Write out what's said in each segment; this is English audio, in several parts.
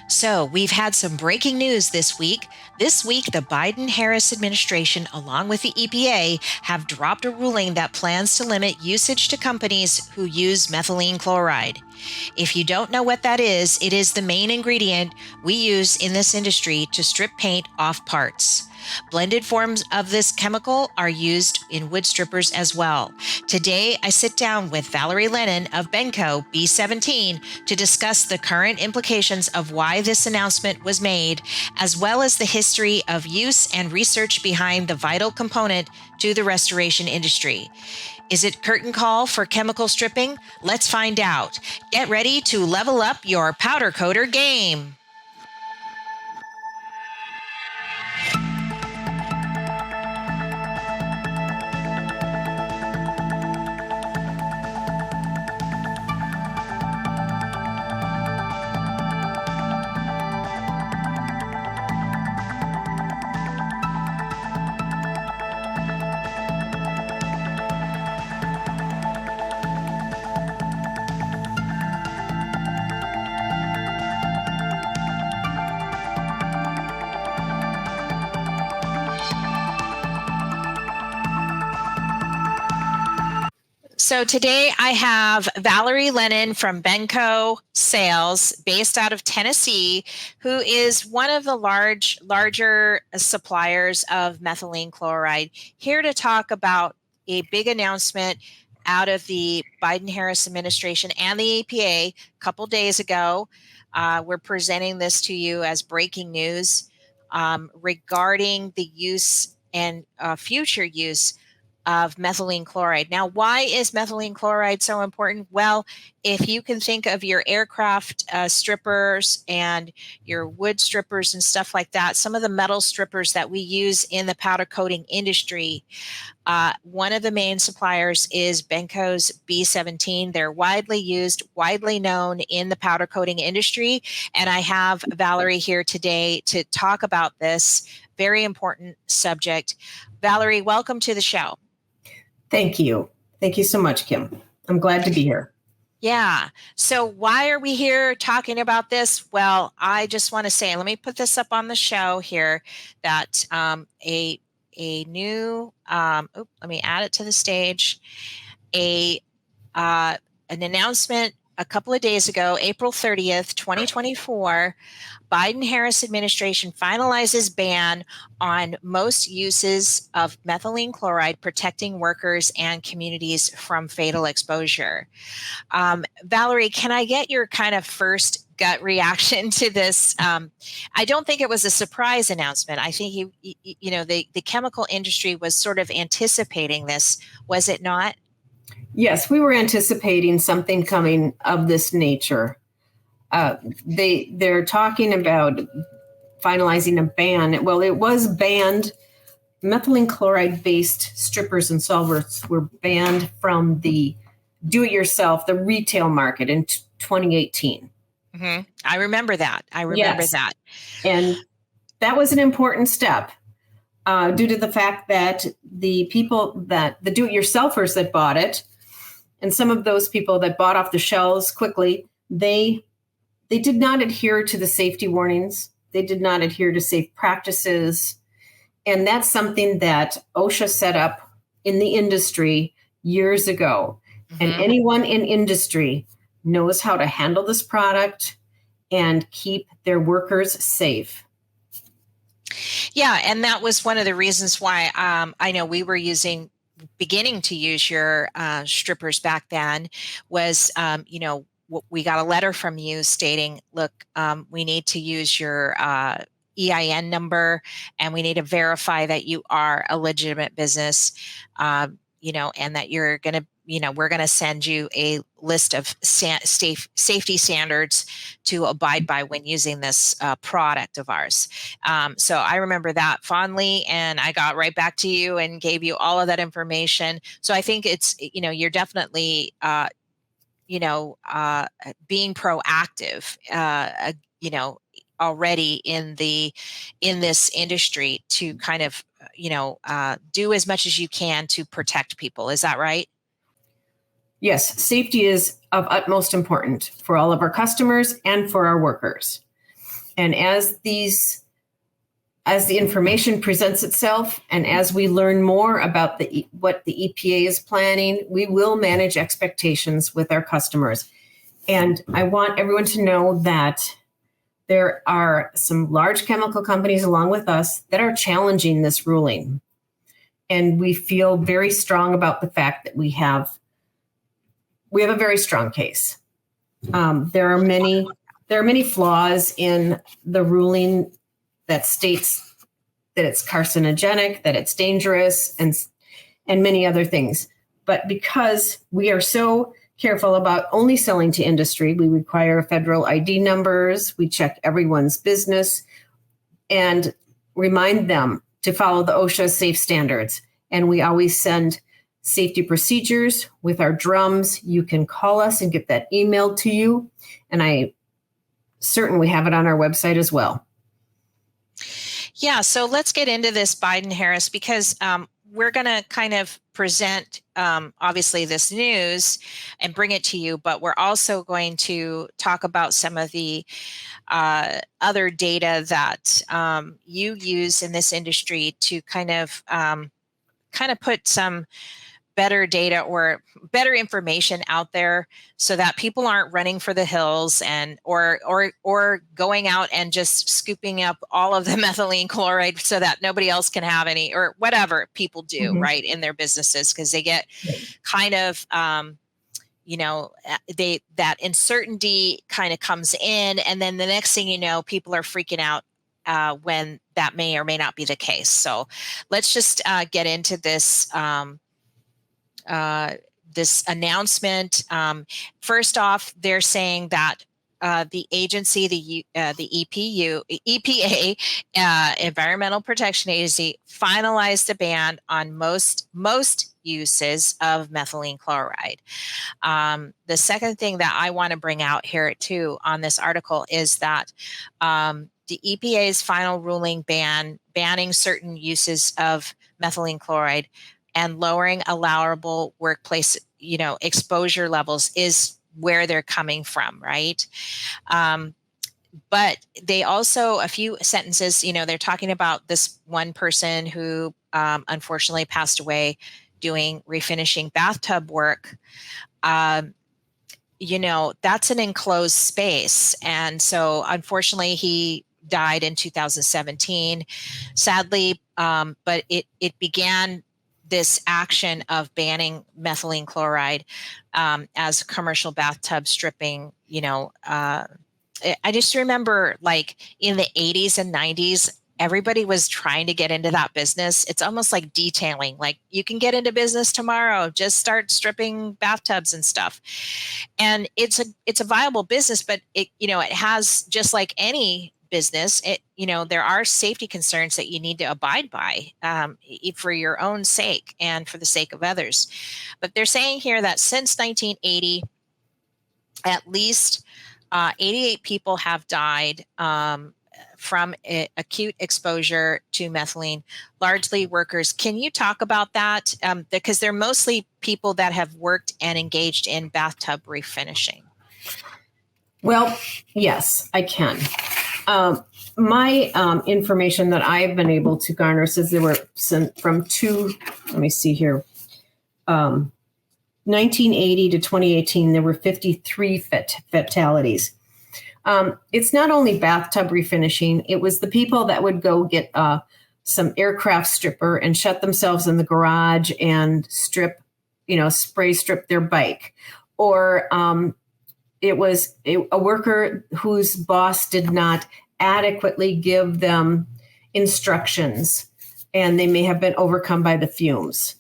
So, we've had some breaking news this week. This week, the Biden-Harris administration, along with the EPA, have dropped a ruling that plans to limit usage to companies who use methylene chloride. If you don't know what that is, it is the main ingredient we use in this industry to strip paint off parts. Blended forms of this chemical are used in wood strippers as well. Today, I sit down with Valerie Lennon of Benco B17 to discuss the current implications of why this announcement was made, as well as the history of use and research behind the vital component to the restoration industry. Is it curtain call for chemical stripping? Let's find out. Get ready to level up your powder coater game. So today I have Valerie Lennon from Benco Sales, based out of Tennessee, who is one of the larger suppliers of methylene chloride, here to talk about a big announcement out of the Biden-Harris administration and the EPA a couple days ago. We're presenting this to you as breaking news regarding the use and future use of methylene chloride. Now, why is methylene chloride so important? Well, if you can think of your aircraft strippers and your wood strippers and stuff like that, some of the metal strippers that we use in the powder coating industry, one of the main suppliers is Benco's B17. They're widely used, widely known in the powder coating industry. And I have Valerie here today to talk about this very important subject. Valerie, welcome to the show. Thank you. Thank you so much, Kim. I'm glad to be here. Yeah. So why are we here talking about this? Well, I just want to say, let me put this up on the show here, that a new, let me add it to the stage, an announcement a couple of days ago, April 30th, 2024, Biden-Harris administration finalizes ban on most uses of methylene chloride, protecting workers and communities from fatal exposure. Valerie, can I get your kind of first gut reaction to this? I don't think it was a surprise announcement. I think the chemical industry was sort of anticipating this, was it not? Yes, we were anticipating something coming of this nature. They're talking about finalizing a ban. Well, it was banned. Methylene chloride-based strippers and solvents were banned from the do-it-yourself, the retail market in 2018. Mm-hmm. I remember that. That. And that was an important step due to the fact that the do-it-yourselfers that bought it, and some of those people that bought off the shelves quickly, they did not adhere to the safety warnings. They did not adhere to safe practices. And that's something that OSHA set up in the industry years ago. Mm-hmm. And anyone in industry knows how to handle this product and keep their workers safe. Yeah, and that was one of the reasons why I know we were beginning to use your strippers back then, was, we got a letter from you stating, look, we need to use your EIN number, and we need to verify that you are a legitimate business, and that you're going to, we're going to send you a list of safety standards to abide by when using this product of ours. So I remember that fondly, and I got right back to you and gave you all of that information. So I think it's, you're definitely, being proactive, already in this industry to kind of, do as much as you can to protect people. Is that right? Yes, safety is of utmost importance for all of our customers and for our workers. And as the information presents itself, and as we learn more about what the EPA is planning, we will manage expectations with our customers. And I want everyone to know that there are some large chemical companies along with us that are challenging this ruling. And we feel very strong about the fact that we have a very strong case. There are many flaws in the ruling that states that it's carcinogenic, that it's dangerous, and many other things. But because we are so careful about only selling to industry, we require federal ID numbers, we check everyone's business, and remind them to follow the OSHA safe standards. And we always send safety procedures with our drums. You can call us and get that emailed to you. And I certainly have it on our website as well. Yeah, so let's get into this Biden-Harris, because we're going to kind of present, obviously, this news and bring it to you, but we're also going to talk about some of the other data that you use in this industry to kind of put some better data or better information out there, so that people aren't running for the hills and or going out and just scooping up all of the methylene chloride so that nobody else can have any, or whatever people do, right, in their businesses, because they get kind of that uncertainty kind of comes in, and then the next thing you know, people are freaking out when that may or may not be the case. So let's just get into this this announcement. First off, they're saying that the agency, the EPA, Environmental Protection Agency, finalized a ban on most uses of methylene chloride. The second thing that I want to bring out here too on this article is that the EPA's final ruling banning certain uses of methylene chloride and lowering allowable workplace, exposure levels is where they're coming from, right? But they also, a few sentences, they're talking about this one person who unfortunately passed away doing refinishing bathtub work. That's an enclosed space. And so unfortunately he died in 2017, sadly, but it began this action of banning methylene chloride as commercial bathtub stripping. I just remember, like, in the 80s and 90s, everybody was trying to get into that business. It's almost like detailing, like, you can get into business tomorrow, just start stripping bathtubs and stuff. And it's a viable business, but it has, just like any business, there are safety concerns that you need to abide by for your own sake and for the sake of others. But they're saying here that since 1980, at least 88 people have died from acute exposure to methylene, largely workers. Can you talk about that? Because they're mostly people that have worked and engaged in bathtub refinishing. Well, yes, I can. My information that I've been able to garner says there were let me see here, 1980 to 2018, there were 53 fatalities. It's not only bathtub refinishing, it was the people that would go get some aircraft stripper and shut themselves in the garage and spray strip their bike. Or it was a worker whose boss did not adequately give them instructions, and they may have been overcome by the fumes.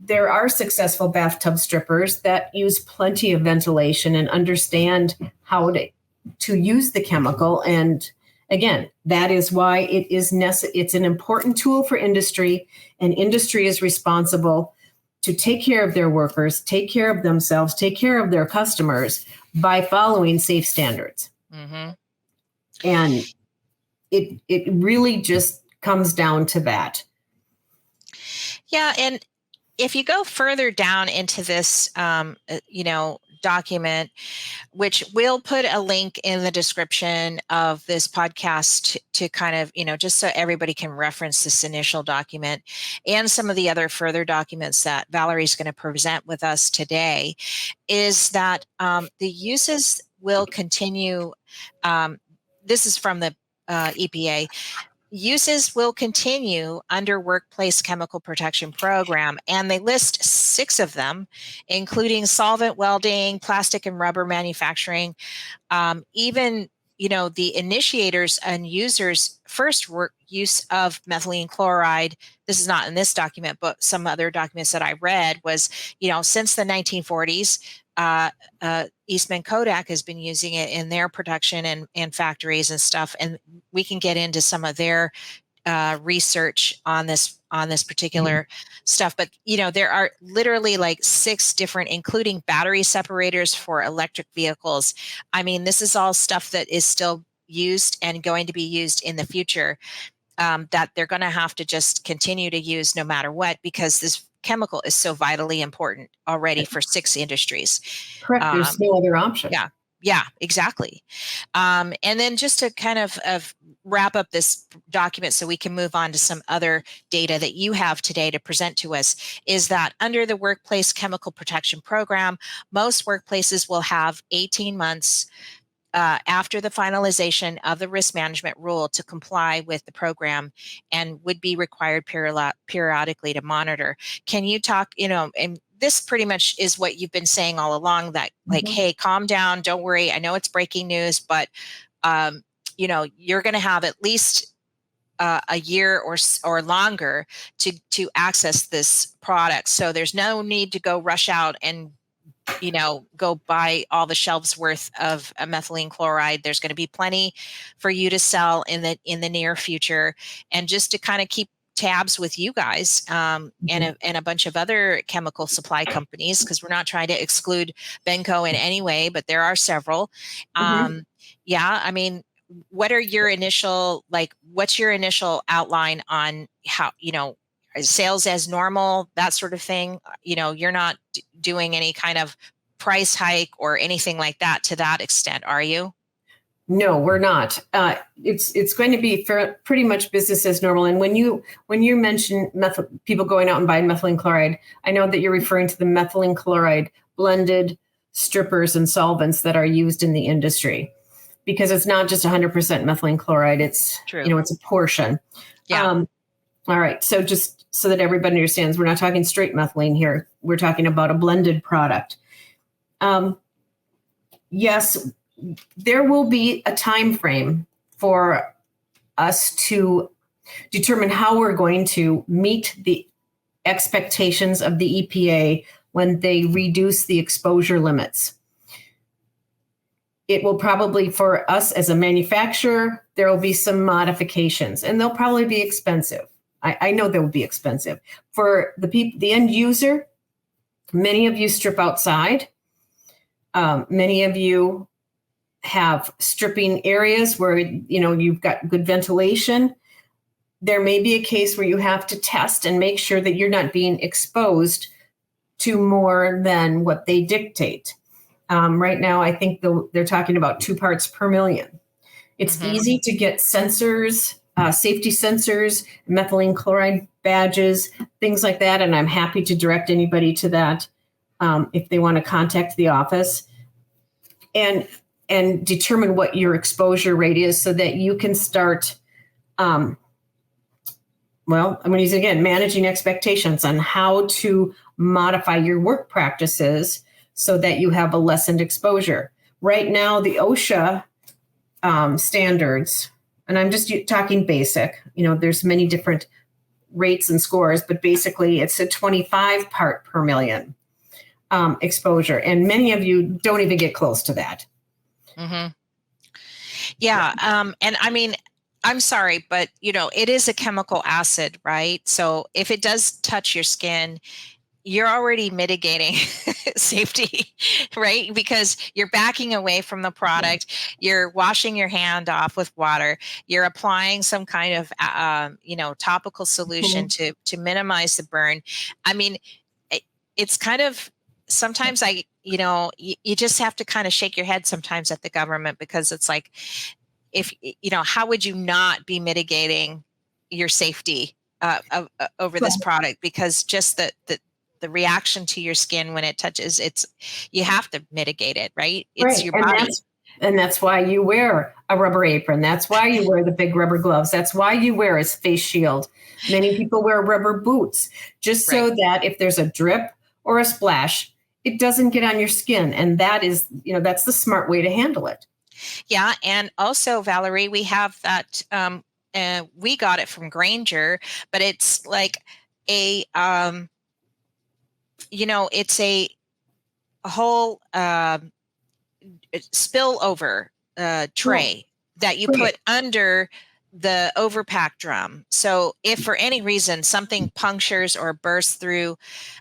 There are successful bathtub strippers that use plenty of ventilation and understand how to use the chemical. And again, that is why it's an important tool for industry, and industry is responsible to take care of their workers, take care of themselves, take care of their customers by following safe standards. Mm-hmm. And it really just comes down to that. Yeah, and if you go further down into this, document, which we'll put a link in the description of this podcast to kind of, just so everybody can reference this initial document and some of the other further documents that Valerie's going to present with us today, is that the uses will continue. This is from the EPA. Uses will continue under Workplace Chemical Protection Program, and they list 6 of them, including solvent welding, plastic and rubber manufacturing, even the initiators and users first work use of methylene chloride. This is not in this document, but some other documents that I read was, since the 1940s, Eastman Kodak has been using it in their production and factories and stuff. And we can get into some of their research on this particular stuff. But there are literally like 6 different, including battery separators for electric vehicles. I mean, this is all stuff that is still used and going to be used in the future, that they're going to have to just continue to use no matter what, because this chemical is so vitally important already for 6 industries. Correct. There's no other option. Yeah, exactly. And then just to kind of wrap up this document so we can move on to some other data that you have today to present to us, is that under the Workplace Chemical Protection Program, most workplaces will have 18 months after the finalization of the risk management rule to comply with the program, and would be required periodically to monitor. Can you talk, and this pretty much is what you've been saying all along, that like, hey, calm down, don't worry. I know it's breaking news, but you're going to have at least a year or longer to access this product. So there's no need to go rush out and go buy all the shelves worth of methylene chloride. There's going to be plenty for you to sell in the near future. And just to kind of keep tabs with you guys and a bunch of other chemical supply companies, because we're not trying to exclude Benco in any way, but there are several. Yeah, I mean, what's your initial outline on how, sales as normal, that sort of thing? You're not doing any kind of price hike or anything like that to that extent, are you? No, we're not. It's going to be pretty much business as normal. And when you mention people going out and buying methylene chloride, I know that you're referring to the methylene chloride blended strippers and solvents that are used in the industry, because it's not just 100% methylene chloride. It's true. It's a portion. Yeah. All right. So just so that everybody understands, we're not talking straight methylene here. We're talking about a blended product. Yes, there will be a time frame for us to determine how we're going to meet the expectations of the EPA when they reduce the exposure limits. It will probably, for us as a manufacturer, there will be some modifications, and they'll probably be expensive. I know they will be expensive. For the end user, many of you strip outside. Many of you have stripping areas where you've got good ventilation. There may be a case where you have to test and make sure that you're not being exposed to more than what they dictate. Right now, I think they're talking about 2 parts per million. It's easy to get sensors, safety sensors, methylene chloride badges, things like that. And I'm happy to direct anybody to that if they want to contact the office and determine what your exposure rate is, so that you can start, I'm going to use it again, managing expectations on how to modify your work practices so that you have a lessened exposure. Right now, the OSHA standards, and I'm just talking basic, there's many different rates and scores, but basically it's a 25 part per million exposure. And many of you don't even get close to that. Yeah. And I mean, I'm sorry, but it is a chemical acid, right? So if it does touch your skin, you're already mitigating safety, right? Because you're backing away from the product, you're washing your hand off with water, you're applying some kind of, topical solution to minimize the burn. I mean, it's kind of, sometimes you just have to kind of shake your head sometimes at the government, because it's like, if, how would you not be mitigating your safety over this product? Because just the reaction to your skin when it touches, you have to mitigate it, right? It's your body. And that's why you wear a rubber apron. That's why you wear the big rubber gloves. That's why you wear a face shield. Many people wear rubber boots, just so that if there's a drip or a splash, it doesn't get on your skin. And that is, that's the smart way to handle it. Yeah. And also, Valerie, we have that, we got it from Granger, but it's like a, it's a whole spillover tray that you put under the overpack drum. So if for any reason something punctures or bursts through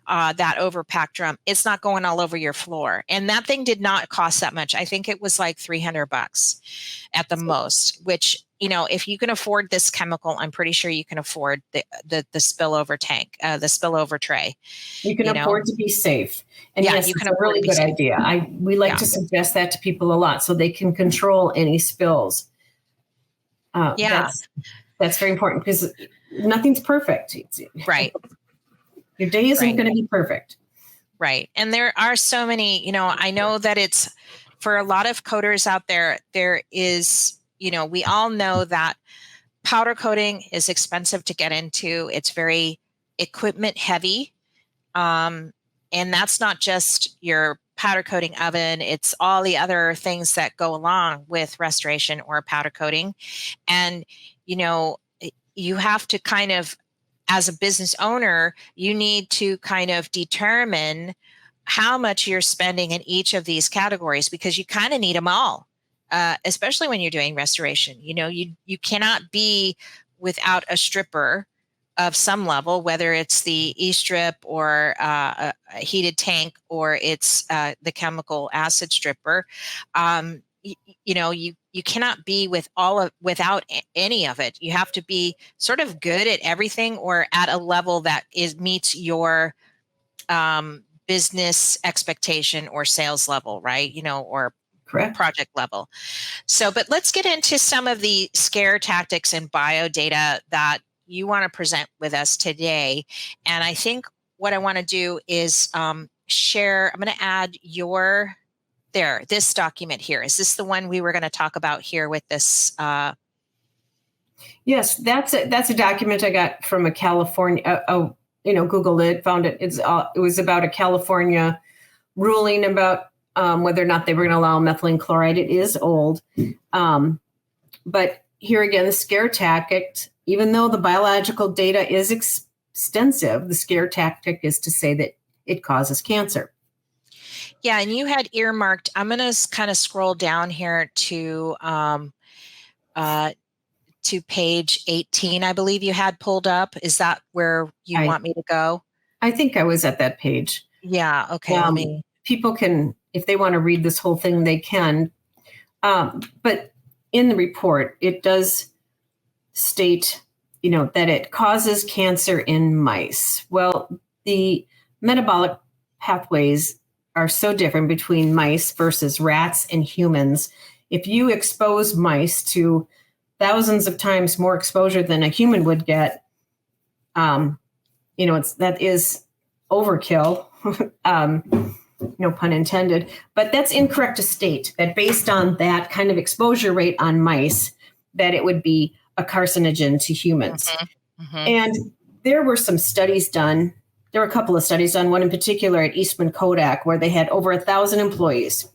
that overpack drum, it's not going all over your floor. And that thing did not cost that much. I think it was like $300 at the most, which, if you can afford this chemical, I'm pretty sure you can afford the spillover tank, the spillover tray. You can afford to be safe. And yes, you can it's a really good idea. We like to suggest that to people a lot so they can control any spills. That's very important, because nothing's perfect. Right. Your day isn't going to be perfect. Right. And there are so many, I know that it's, for a lot of coaters out there, there is, we all know that powder coating is expensive to get into. It's very equipment heavy. And that's not just your powder coating oven. It's all the other things that go along with restoration or powder coating. And, you have to kind of, as a business owner, you need to kind of determine how much you're spending in each of these categories, because you kind of need them all, especially when you're doing restoration. You cannot be without a stripper of some level, whether it's the E-strip or a heated tank, or it's the chemical acid stripper. You cannot be without any of it. You have to be sort of good at everything, or at a level that meets your business expectation or sales level, right? Or correct project level. So, but let's get into some of the scare tactics and bio data that you want to present with us today. And I think what I want to do is share, I'm going to add this document here. Is this the one we were going to talk about here with this? Yes, that's a document I got from a California, Googled it, found it. It was about a California ruling about whether or not they were going to allow methylene chloride. It is old. But here again, the scare tactic, even though the biological data is extensive, the scare tactic is to say that it causes cancer. Yeah, and you had earmarked, I'm going to kind of scroll down here to page 18, I believe you had pulled up. Is that where you want me to go? I think I was at that page. Yeah, okay. People can, if they want to read this whole thing, they can. But in the report, it does state, that it causes cancer in mice. Well, the metabolic pathways are so different between mice versus rats and humans. If you expose mice to thousands of times more exposure than a human would get, that is overkill. No pun intended, but that's incorrect to state that based on that kind of exposure rate on mice, that it would be a carcinogen to humans. Mm-hmm. Mm-hmm. And there were some studies done. There were a couple of studies done, one in particular at Eastman Kodak, where they had over 1,000 employees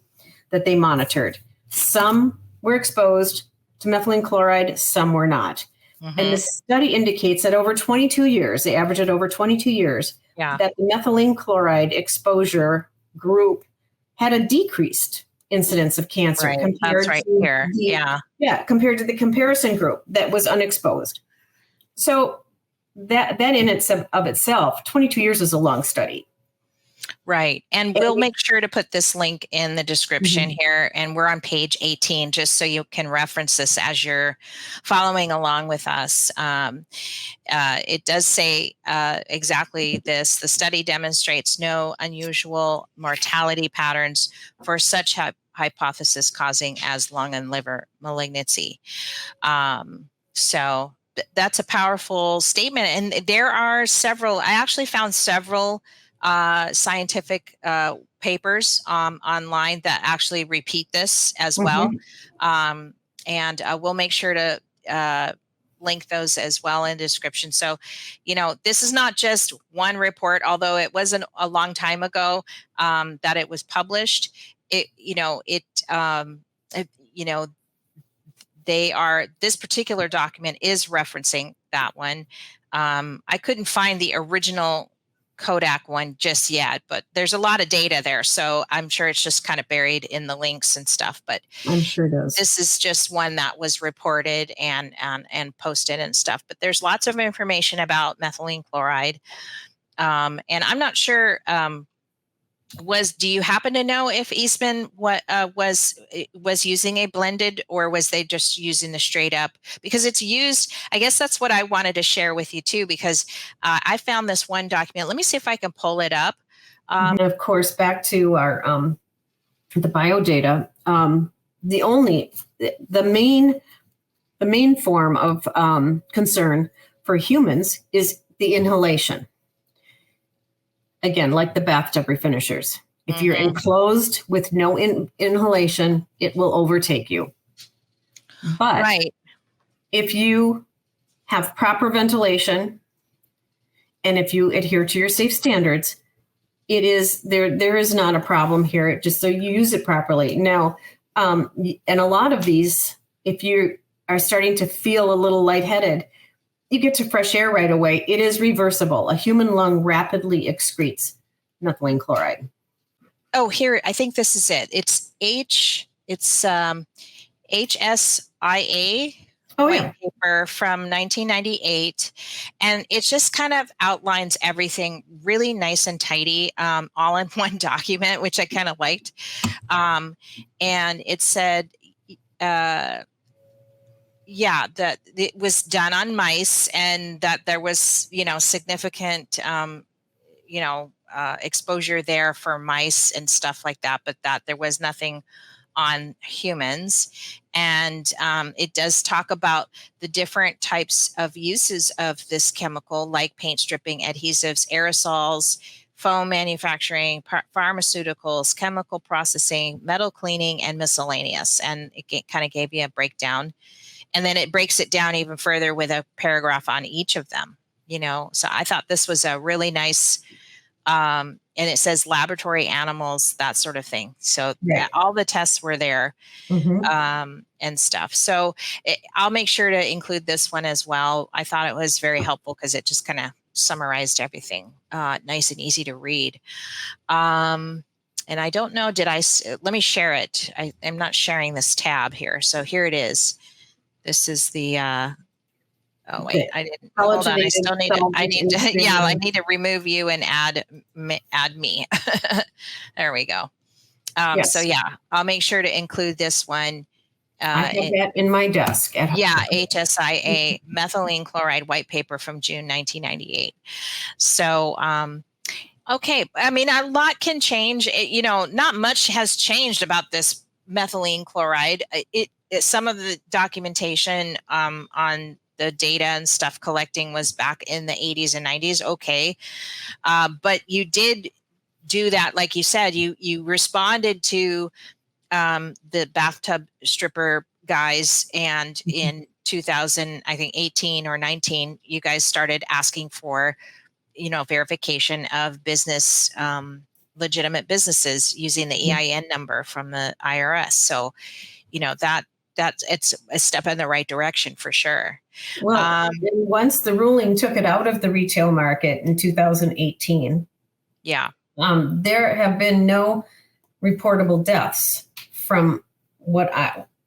that they monitored. Some were exposed to methylene chloride, some were not. Mm-hmm. And the study indicates that over 22 years, they averaged it over 22 years, that the methylene chloride exposure group had a decreased incidence of cancer compared to the comparison group that was unexposed. So that in of itself, 22 years is a long study. Right. And we'll make sure to put this link in the description here. And we're on page 18, just so you can reference this as you're following along with us. It does say exactly this. The study demonstrates no unusual mortality patterns for such hypothesis causing as lung and liver malignancy. So that's a powerful statement. And there are several, I actually found several scientific papers online that actually repeat this as well. And we'll make sure to link those as well in the description. So, this is not just one report, although it wasn't a long time ago that it was published. This particular document is referencing that one. I couldn't find the original Kodak one just yet, but there's a lot of data there. So I'm sure it's just kind of buried in the links and stuff, but I'm sure it does. This is just one that was reported and posted and stuff, but there's lots of information about methylene chloride. And I'm not sure, do you happen to know if Eastman was using a blended, or was they just using the straight up? Because it's used, I guess that's what I wanted to share with you too, because I found this one document. Let me see if I can pull it up. And of course, back to our the bio data. The main form of concern for humans is the inhalation. Again, like the bathtub refinishers. If you're enclosed with no inhalation, it will overtake you. But if you have proper ventilation and if you adhere to your safe standards, it is there is not a problem here, just so you use it properly. Now, and a lot of these, if you are starting to feel a little lightheaded, you get to fresh air right away. It is reversible. A human lung rapidly excretes methylene chloride. Oh, here, I think this is it. It's HSIA white paper from 1998. And it just kind of outlines everything really nice and tidy, all in one document, which I kind of liked. And it said, that it was done on mice, and that there was, significant, exposure there for mice and stuff like that, but that there was nothing on humans. And it does talk about the different types of uses of this chemical, like paint stripping, adhesives, aerosols, foam manufacturing, pharmaceuticals, chemical processing, metal cleaning, and miscellaneous. And it kind of gave you a breakdown. And then it breaks it down even further with a paragraph on each of them, So I thought this was a really nice, and it says laboratory animals, that sort of thing. So all the tests were there and stuff. So I'll make sure to include this one as well. I thought it was very helpful because it just kind of summarized everything, nice and easy to read. And I don't know, let me share it. I'm not sharing this tab here. So here it is. This is the, oh wait, I didn't, hold on. I still need to, I need to remove you and add me. There we go. So I'll make sure to include this one. I have that in my desk. HSIA methylene chloride white paper from June 1998. So, okay. I mean, a lot can change. Not much has changed about this methylene chloride. Some of the documentation on the data and stuff collecting was back in the 80s and 90s. Okay. But you did do that. Like you said, you responded to the bathtub stripper guys. And in 2000, I think 18 or 19, you guys started asking for, verification of business, legitimate businesses using the EIN number from the IRS. So, it's a step in the right direction for sure. Well, once the ruling took it out of the retail market in 2018, there have been no reportable deaths from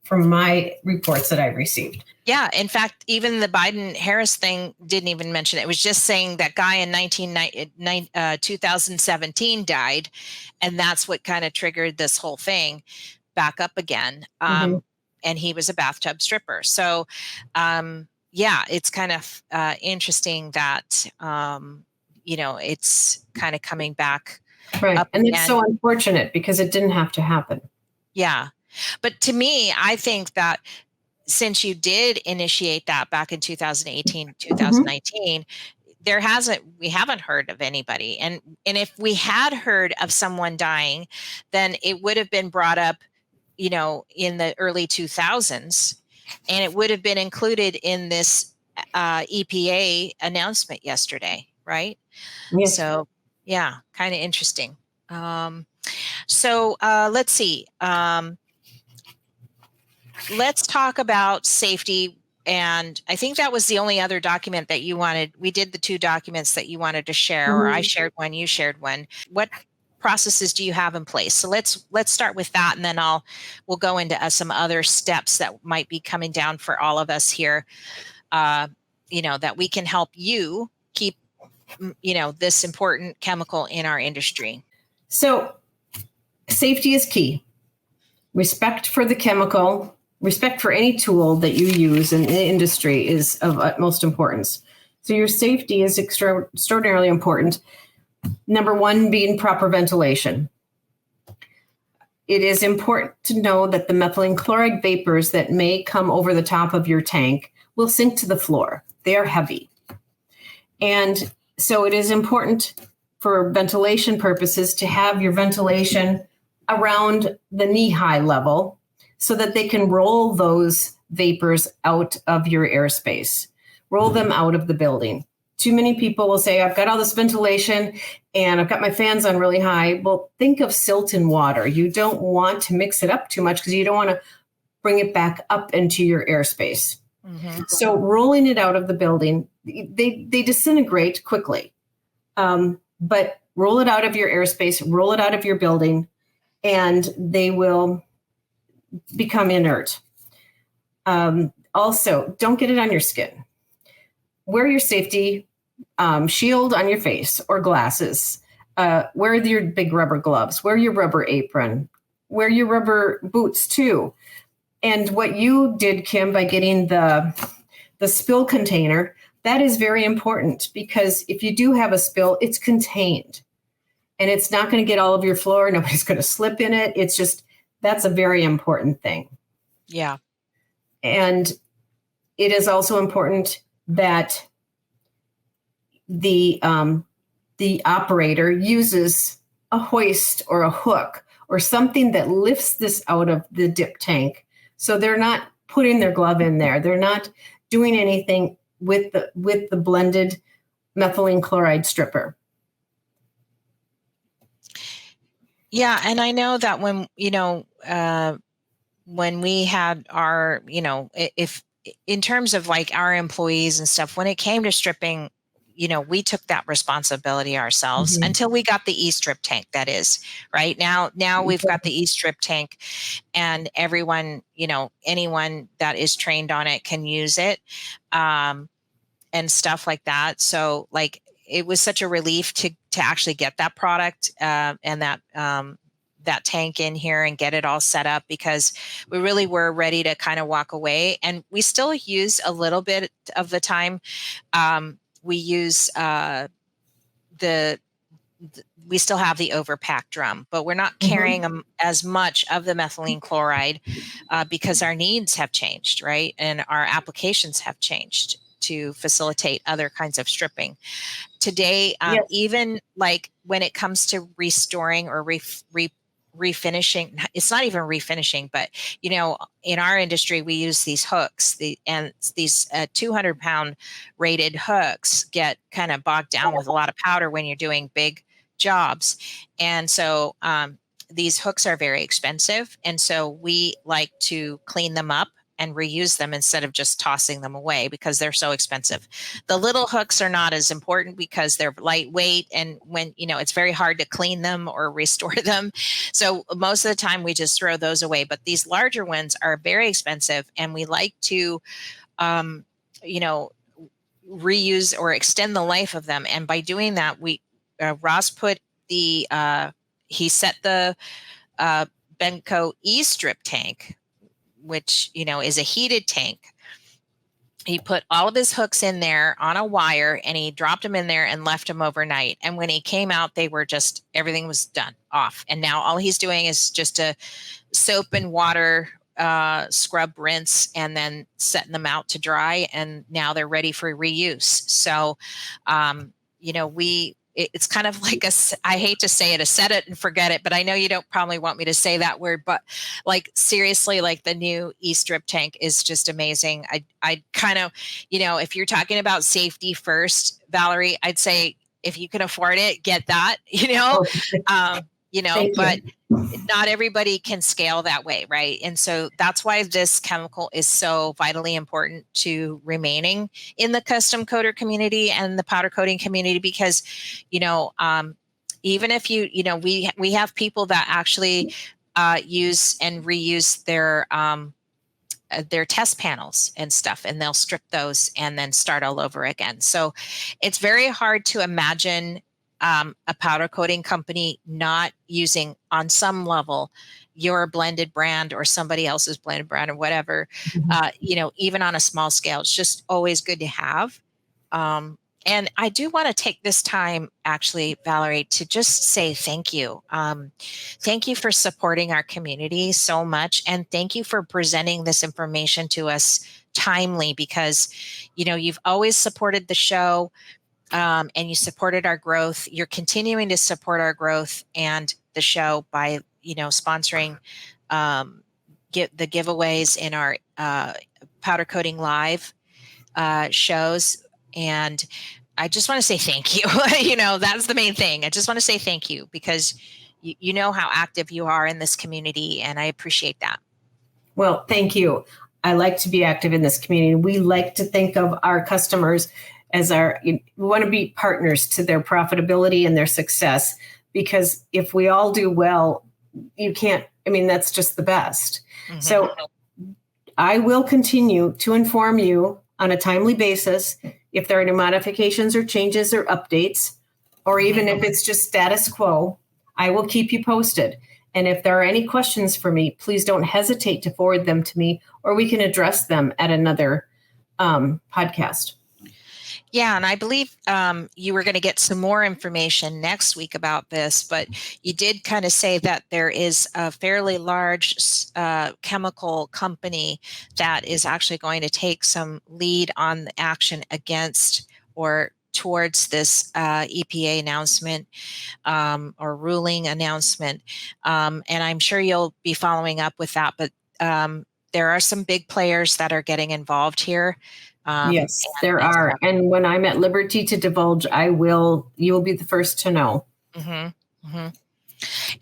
from my reports that I've received. Yeah. In fact, even the Biden-Harris thing didn't even mention it. It was just saying that guy in 2017 died. And that's what kind of triggered this whole thing back up again. And he was a bathtub stripper. So, yeah, it's kind of interesting that, it's kind of coming back. Right. And it's so unfortunate because it didn't have to happen. Yeah. But to me, I think that since you did initiate that back in 2018, 2019, we haven't heard of anybody. And if we had heard of someone dying, then it would have been brought up, in the early 2000s, and it would have been included in this EPA announcement yesterday, right? Yes. So, yeah, kind of interesting. So let's see. Let's talk about safety. And I think that was the only other document that you wanted. We did the 2 documents that you wanted to share, or I shared one, you shared one. What processes do you have in place? So let's start with that, and then we'll go into some other steps that might be coming down for all of us here. That we can help you keep, this important chemical in our industry. So safety is key. Respect for the chemical, respect for any tool that you use in the industry is of utmost importance. So your safety is extraordinarily important. Number 1 being proper ventilation. It is important to know that the methylene chloride vapors that may come over the top of your tank will sink to the floor. They are heavy. And so it is important for ventilation purposes to have your ventilation around the knee-high level so that they can roll those vapors out of your airspace, roll them out of the building. Too many people will say, I've got all this ventilation and I've got my fans on really high. Well, think of silt and water. You don't want to mix it up too much because you don't want to bring it back up into your airspace. So rolling it out of the building, they disintegrate quickly. But roll it out of your airspace, roll it out of your building, and they will become inert. Also, don't get it on your skin. Wear your safety shield on your face or glasses. Wear your big rubber gloves. Wear your rubber apron. Wear your rubber boots too. And what you did, Kim, by getting the spill container, that is very important because if you do have a spill, it's contained. And it's not going to get all over your floor. Nobody's going to slip in it. It's just, that's a very important thing. Yeah. And it is also important that the operator uses a hoist or a hook or something that lifts this out of the dip tank. So they're not putting their glove in there. They're not doing anything with the blended methylene chloride stripper. Yeah, and I know that when we had our, if in terms of like our employees and stuff, when it came to stripping, we took that responsibility ourselves until we got the E-strip tank. That is right now we've got the E-strip tank, and everyone, anyone that is trained on it can use it, and stuff like that. So like, it was such a relief to actually get that product and that tank in here and get it all set up, because we really were ready to kind of walk away. And we still use a little bit of the time. We use we still have the overpack drum, but we're not carrying as much of the methylene chloride because our needs have changed, right? And our applications have changed to facilitate other kinds of stripping. Today, even like when it comes to restoring or refinishing, it's not even refinishing, but in our industry we use these hooks, and these 200-pound rated hooks get kind of bogged down with a lot of powder when you're doing big jobs, and so these hooks are very expensive, and so we like to clean them up and reuse them instead of just tossing them away because they're so expensive. The little hooks are not as important because they're lightweight, and when, it's very hard to clean them or restore them. So most of the time we just throw those away. But these larger ones are very expensive, and we like to, you know, reuse or extend the life of them. And by doing that, Ross put he set the Benco E-strip tank, which, is a heated tank. He put all of his hooks in there on a wire, and he dropped them in there and left them overnight. And when he came out, everything was done off. And now all he's doing is just a soap and water scrub, rinse, and then setting them out to dry. And now they're ready for reuse. So, it's kind of like I hate to say it, a set it and forget it, but I know you don't probably want me to say that word, but like seriously, like the new E-strip tank is just amazing. I kind of, if you're talking about safety first, Valerie, I'd say if you can afford it, get that, but not everybody can scale that way, right? And so that's why this chemical is so vitally important to remaining in the custom coater community and the powder coating community, because, even if we have people that actually use and reuse their test panels and stuff, and they'll strip those and then start all over again. So it's very hard to imagine a powder coating company not using on some level your blended brand or somebody else's blended brand or whatever, even on a small scale. It's just always good to have. And I do want to take this time, actually, Valerie, to just say thank you. Thank you for supporting our community so much. And thank you for presenting this information to us timely, because, you've always supported the show. And you supported our growth. You're continuing to support our growth and the show by, sponsoring the giveaways in our Powder Coating Live shows. And I just want to say thank you. That's the main thing. I just want to say thank you, because you know how active you are in this community, and I appreciate that. Well, thank you. I like to be active in this community. We like to think of our customers as we want to be partners to their profitability and their success, because if we all do well, that's just the best. Mm-hmm. So I will continue to inform you on a timely basis if there are any modifications or changes or updates, or even if it's just status quo. I will keep you posted. And if there are any questions for me, please don't hesitate to forward them to me, or we can address them at another podcast. Yeah, and I believe you were going to get some more information next week about this, but you did kind of say that there is a fairly large chemical company that is actually going to take some lead on the action against or towards this EPA announcement or ruling announcement. And I'm sure you'll be following up with that, but there are some big players that are getting involved here. Yes, there are. And when I'm at liberty to divulge, you will be the first to know. Mm-hmm. Mm-hmm.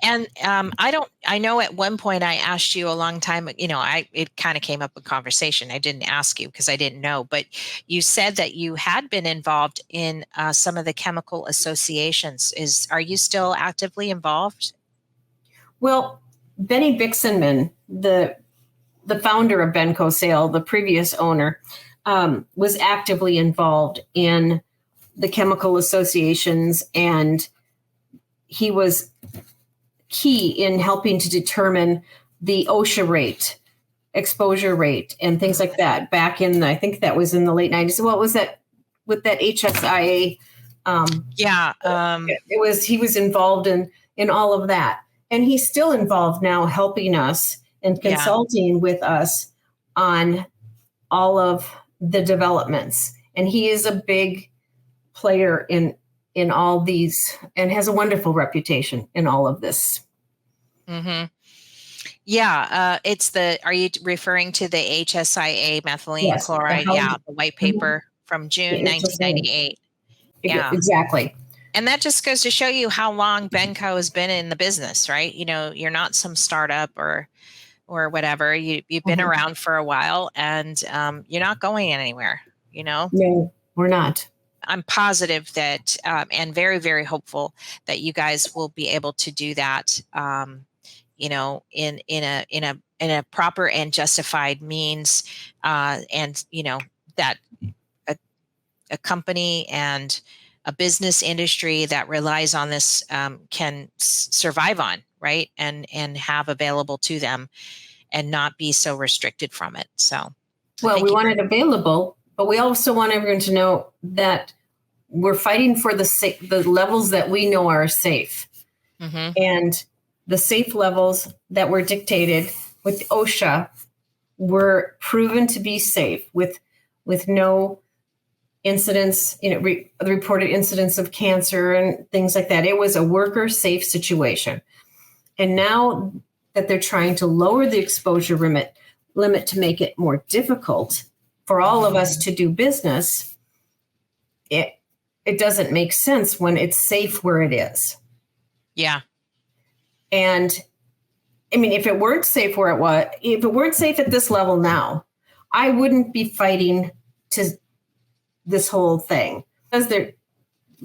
And I know at one point I asked you a long time, it kind of came up in conversation. I didn't ask you because I didn't know, but you said that you had been involved in some of the chemical associations. Are you still actively involved? Well, Benny Bixenman, the founder of Benco Sale, the previous owner, was actively involved in the chemical associations, and he was key in helping to determine the OSHA rate, exposure rate, and things like that back in, I think that was in the late 90s. What was that with that HSIA? He was involved in all of that. And he's still involved now, helping us and consulting with us on all of the developments. And he is a big player in all these and has a wonderful reputation in all of this. Mm-hmm. Yeah. Are you referring to the HSIA methylene chloride? The white paper from June 1998. Yeah, exactly. And that just goes to show you how long Benco has been in the business, right? You're not some startup or or whatever. You've been around for a while, and you're not going anywhere, you know? No, we're not. I'm positive that, and very, very hopeful that you guys will be able to do that, you know, in a proper and justified means, and you know that a company and a business industry that relies on this can survive on, right, and have available to them, and not be so restricted from it. So, Well, thank we you. want it available, but we also want everyone to know that we're fighting for the levels that we know are safe. Mm-hmm. And the safe levels that were dictated with OSHA were proven to be safe with no incidents, you know, the reported incidents of cancer and things like that. It was a worker safe situation. And now that they're trying to lower the exposure limit to make it more difficult for all of us to do business, it doesn't make sense when it's safe where it is. Yeah. And I mean, if it weren't safe where it was, if it weren't safe at this level now, I wouldn't be fighting to this whole thing, because they're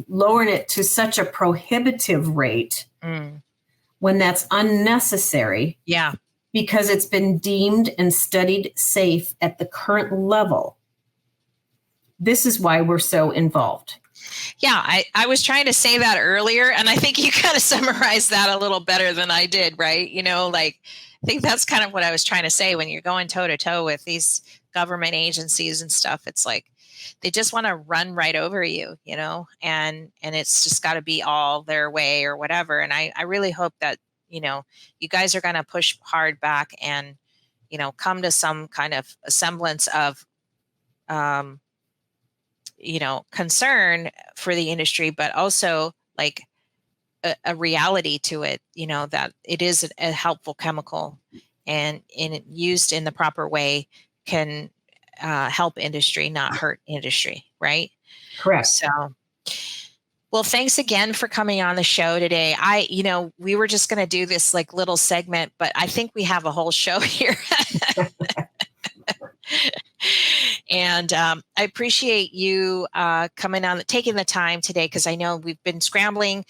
lowering it to such a prohibitive rate when that's unnecessary. Yeah. Because it's been deemed and studied safe at the current level. This is why we're so involved. Yeah, I was trying to say that earlier, and I think you kind of summarized that a little better than I did, right? You know, like, I think that's kind of what I was trying to say. When you're going toe to toe with these government agencies and stuff, it's like they just want to run right over you, you know, and it's just got to be all their way or whatever. And I really hope that, you know, you guys are going to push hard back and, you know, come to some kind of a semblance of, you know, concern for the industry, but also like a reality to it, you know, that it is a helpful chemical, and used in the proper way can help industry, not hurt industry, right? Correct. So, well, thanks again for coming on the show today. You know, we were just going to do this like little segment, but I think we have a whole show here. And I appreciate you coming on, taking the time today, because I know we've been scrambling.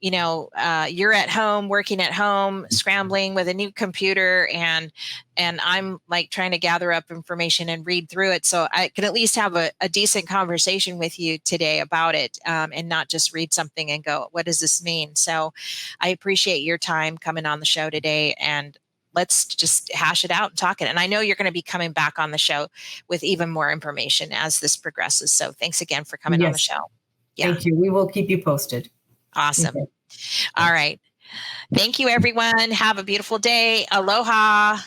You know, you're at home, working at home, scrambling with a new computer, and I'm like trying to gather up information and read through it, so I can at least have a decent conversation with you today about it, and not just read something and go, what does this mean? So I appreciate your time coming on the show today, and let's just hash it out and talk it. And I know you're going to be coming back on the show with even more information as this progresses. So thanks again for coming on the show. Yeah. Thank you. We will keep you posted. Awesome. Okay. All right. Thank you, everyone. Have a beautiful day. Aloha.